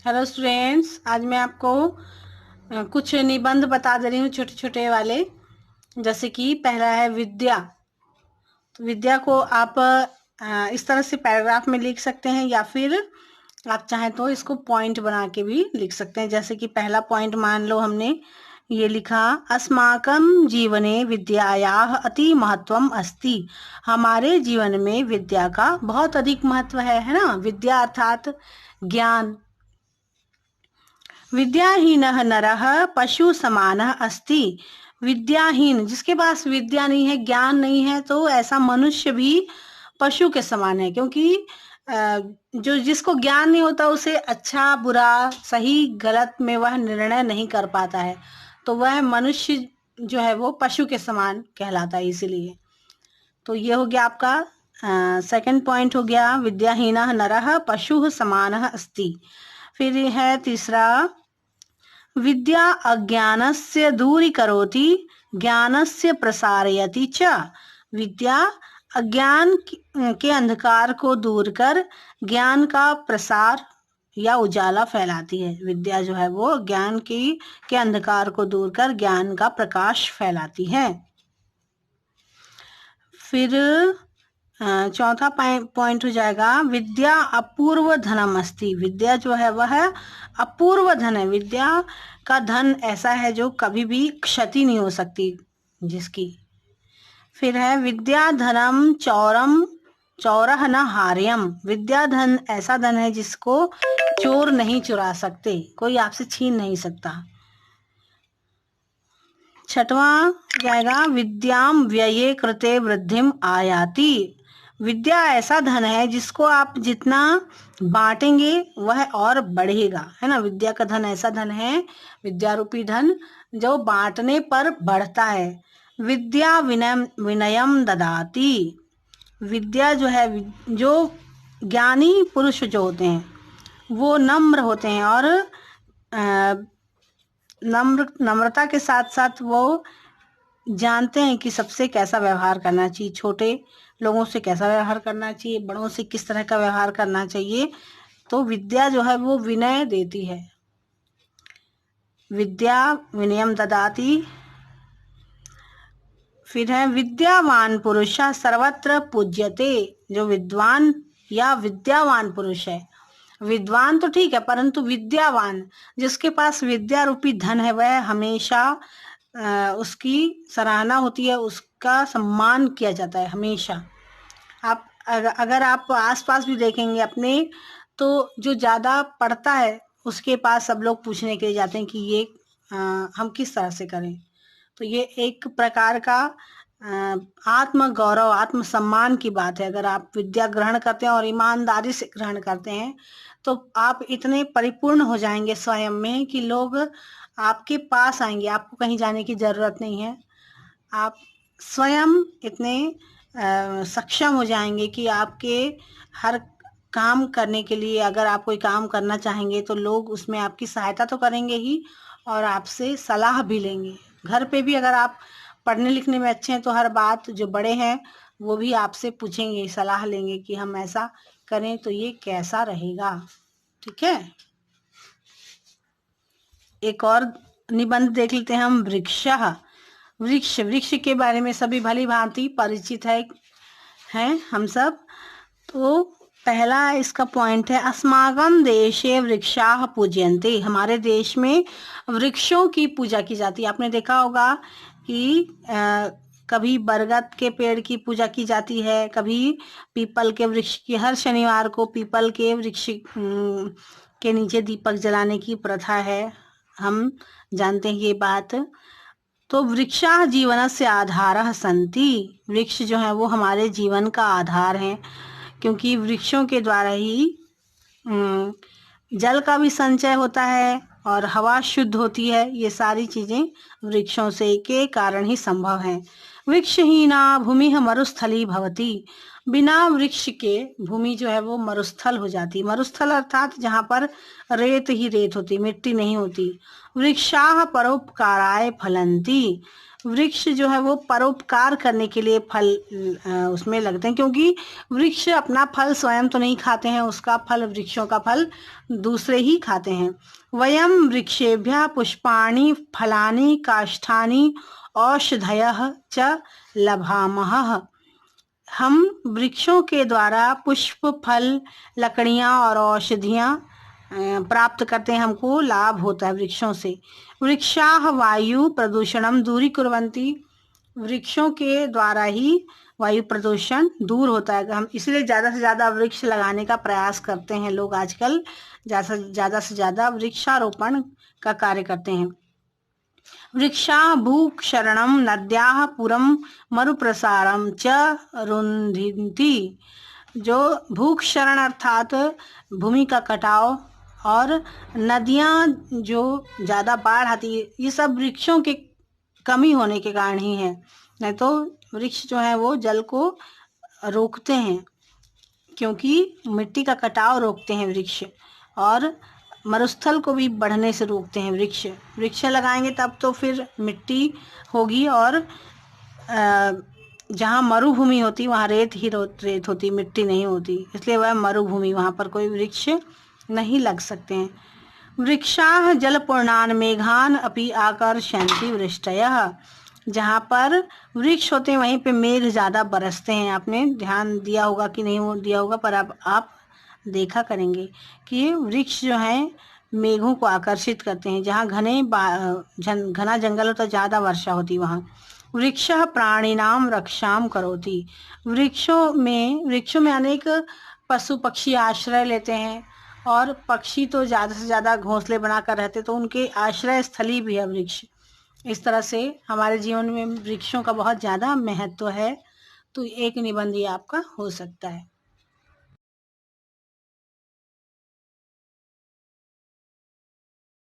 Hello students, आज मैं आपको कुछ निबंध बता दे रही हूँ, छोटे छोटे वाले। जैसे कि पहला है विद्या। तो विद्या को आप इस तरह से पैराग्राफ में लिख सकते हैं, या फिर आप चाहें तो इसको पॉइंट बना के भी लिख सकते हैं। जैसे कि पहला पॉइंट मान लो हमने ये लिखा, अस्माकं जीवने विद्यायाः अति महत्वम अस्ति। हमारे जीवन में विद्या का बहुत अधिक महत्व है ना। विद्या अर्थात ज्ञान। विद्याहीनः नरः पशु समानः अस्ति। विद्याहीन, जिसके पास विद्या नहीं है, ज्ञान नहीं है, तो ऐसा मनुष्य भी पशु के समान है। क्योंकि जो जिसको ज्ञान नहीं होता उसे अच्छा बुरा सही गलत में वह निर्णय नहीं कर पाता है, तो वह मनुष्य जो है वो पशु के समान कहलाता है। इसीलिए तो ये हो गया आपका सेकंड पॉइंट हो गया, विद्याहीनः नरः पशु समानः अस्ति। फिर है तीसरा, विद्या अज्ञानस्य दूरीकरोति ज्ञानस्य प्रसारयति च। विद्या अज्ञान के अंधकार को दूर कर ज्ञान का प्रसार या उजाला फैलाती है। विद्या जो है वो ज्ञान के अंधकार को दूर कर ज्ञान का प्रकाश फैलाती है। फिर चौथा पॉइंट हो जाएगा, विद्या अपूर्व धनम अस्ति। विद्या जो है वह अपूर्व धन है। विद्या का धन ऐसा है जो कभी भी क्षति नहीं हो सकती जिसकी। फिर है विद्या धनम चौरम चौरह न हार्यम। विद्या धन ऐसा धन है जिसको चोर नहीं चुरा सकते, कोई आपसे छीन नहीं सकता। छठवां जाएगा, विद्याम व्यये कृते वृद्धिम आयाति। विद्या ऐसा धन है जिसको आप जितना बांटेंगे वह और बढ़ेगा, है ना। विद्या का धन ऐसा धन है, विद्या रूपी धन, जो बांटने पर बढ़ता है। विद्या विनयम ददाति। विद्या जो है, जो ज्ञानी पुरुष जो होते हैं वो नम्र होते हैं, और नम्रता के साथ साथ वो जानते हैं कि सबसे कैसा व्यवहार करना चाहिए, छोटे लोगों से कैसा व्यवहार करना चाहिए, बड़ों से किस तरह का व्यवहार करना चाहिए। तो विद्या जो है वो विनय देती है। विद्या विनयम ददाति। फिर है विद्यावान पुरुष सर्वत्र पूज्यते। जो विद्वान या विद्यावान पुरुष है, विद्वान तो ठीक है परंतु विद्यावान, जिसके पास विद्या रूपी धन है, वह हमेशा उसकी सराहना होती है, उसका सम्मान किया जाता है हमेशा। आप अगर आप आसपास भी देखेंगे अपने, तो जो ज़्यादा पढ़ता है उसके पास सब लोग पूछने के लिए जाते हैं कि ये हम किस तरह से करें। तो ये एक प्रकार का आत्म गौरव आत्म सम्मान की बात है। अगर आप विद्या ग्रहण करते हैं और ईमानदारी से ग्रहण करते हैं तो आप इतने परिपूर्ण हो जाएंगे स्वयं में कि लोग आपके पास आएंगे, आपको कहीं जाने की जरूरत नहीं है। आप स्वयं इतने सक्षम हो जाएंगे कि आपके हर काम करने के लिए, अगर आप कोई काम करना चाहेंगे तो लोग उसमें आपकी सहायता तो करेंगे ही, और आपसे सलाह भी लेंगे। घर पे भी अगर आप पढ़ने लिखने में अच्छे हैं तो हर बात जो बड़े हैं वो भी आपसे पूछेंगे, सलाह लेंगे कि हम ऐसा करें तो ये कैसा रहेगा। ठीक है, एक और निबंध देख लेते हैं हम, वृक्षः। वृक्ष, वृक्ष के बारे में सभी भली भांति परिचित है हम सब। तो पहला इसका पॉइंट है, अस्माकं देशे वृक्षाः पूज्यन्ते। हमारे देश में वृक्षों की पूजा की जाती है। आपने देखा होगा कि कभी बरगद के पेड़ की पूजा की जाती है, कभी पीपल के वृक्ष की। हर शनिवार को पीपल के वृक्ष के नीचे दीपक जलाने की प्रथा है, हम जानते हैं ये बात। तो वृक्षाः जीवनस्य आधारः सन्ति। वृक्ष जो है वो हमारे जीवन का आधार है, क्योंकि वृक्षों के द्वारा ही जल का भी संचय होता है और हवा शुद्ध होती है। ये सारी चीजें वृक्षों से के कारण ही संभव है। वृक्षहीना भूमिः मरुस्थली भवति। बिना वृक्ष के भूमि जो है वो मरुस्थल हो जाती। मरुस्थल अर्थात जहाँ पर रेत ही रेत होती, मिट्टी नहीं होती। वृक्षाः परोपकाराय फलन्ति। वृक्ष जो है वो परोपकार करने के लिए फल उसमें लगते हैं, क्योंकि वृक्ष अपना फल स्वयं तो नहीं खाते हैं, उसका फल, वृक्षों का फल दूसरे ही खाते हैं। वयम वृक्षेभ्यः पुष्पाणि फलानि काष्ठानि औषधयः च लभामः। हम वृक्षों के द्वारा पुष्प, फल, लकड़ियाँ और औषधियाँ प्राप्त करते हैं, हमको लाभ होता है वृक्षों से। वृक्षाः वायु प्रदूषणम दूरीकुर्वन्ति। वृक्षों के द्वारा ही वायु प्रदूषण दूर होता है। हम इसलिए ज़्यादा से ज़्यादा वृक्ष लगाने का प्रयास करते हैं लोग आजकल, ज़्यादा से ज़्यादा वृक्षारोपण का कार्य करते हैं। वृक्षाः भूक्षरणं नद्याः पुरं मरुप्रसारं च रुन्धन्ति। जो भूक्षरण अर्थात भूमि का कटाव और नदियाँ जो ज़्यादा बाढ़ आती है, ये सब वृक्षों के कमी होने के कारण ही है। नहीं तो वृक्ष जो है वो जल को रोकते हैं, क्योंकि मिट्टी का कटाव रोकते हैं वृक्ष, और मरुस्थल को भी बढ़ने से रोकते हैं वृक्ष। वृक्ष लगाएंगे तब तो फिर मिट्टी होगी, और जहाँ मरुभूमि होती वहाँ रेत ही रेत होती, मिट्टी नहीं होती, इसलिए वह मरुभूमि, वहाँ पर कोई वृक्ष नहीं लग सकते हैं। वृक्षाः जलपूर्णान् मेघान् अपि आकर्षयन्ति वृष्टयः। जहाँ पर वृक्ष होते हैं वहीं पे मेघ ज़्यादा बरसते हैं। आपने ध्यान दिया होगा कि नहीं दिया होगा, पर अब आप देखा करेंगे कि वृक्ष जो हैं मेघों को आकर्षित करते हैं। जहाँ घना जंगल होता, ज़्यादा वर्षा होती वहाँ। वृक्षः प्राणिनां रक्षां करोति। वृक्षों में अनेक पशु पक्षी आश्रय लेते हैं, और पक्षी तो ज़्यादा से ज़्यादा घोंसले बनाकर रहते, तो उनके आश्रय स्थली भी है वृक्ष। इस तरह से हमारे जीवन में वृक्षों का बहुत ज़्यादा महत्व है। तो एक निबंध ये आपका हो सकता है।